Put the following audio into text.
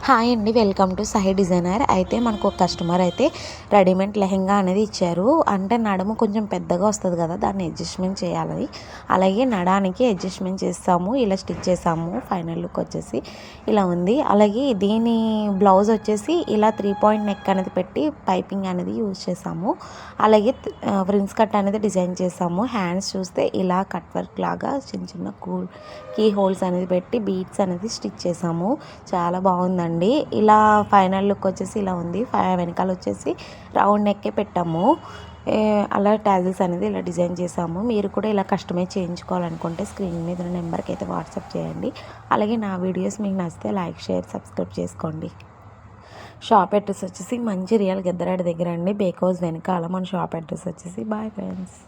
Hi అండి, welcome to Sai designer. అయితే మనకు ఒక కస్టమర్ అయితే రెడీమేడ్ లెహెంగా అనేది ఇచ్చారు. అంటే నడుము కొంచెం పెద్దగా వస్తుంది కదా, దాన్ని అడ్జస్ట్మెంట్ చేయాలని. అలాగే నడానికి అడ్జస్ట్మెంట్ చేస్తాము, ఇలా స్టిచ్ చేసాము. ఫైనల్ లుక్ వచ్చేసి ఇలా ఉంది. అలాగే దీని బ్లౌజ్ వచ్చేసి ఇలా 3 పాయింట్ నెక్ అనేది పెట్టి పైపింగ్ అనేది యూజ్ చేసాము. అలాగే ప్రిన్స్ కట్ అనేది డిజైన్ చేసాము. హ్యాండ్స్ చూస్తే ఇలా కట్ వర్క్ లాగా చిన్న చిన్న కీ హోల్స్ అనేది పెట్టి బీడ్స్ అనేది స్టిచ్ చేసాము. చాలా బాగుందండి. ఇలా ఫైనల్ లుక్ వచ్చేసి ఇలా ఉంది. వెనకాల వచ్చేసి రౌండ్ నెక్కే పెట్టాము. అలా టాజిల్స్ అనేది ఇలా డిజైన్ చేసాము. మీరు కూడా ఇలా కస్టమైజ్ చేయించుకోవాలనుకుంటే స్క్రీన్ మీద ఉన్న నెంబర్కి అయితే వాట్సాప్ చేయండి. అలాగే నా వీడియోస్ మీకు నచ్చితే లైక్, షేర్, సబ్స్క్రైబ్ చేసుకోండి. షాప్ అడ్రస్ వచ్చేసి మంచిర్యాల గద్దరాడి దగ్గర అండి, బేక్ హౌస్ వెనకాల మన షాప్ అడ్రస్ వచ్చేసి. Bye friends.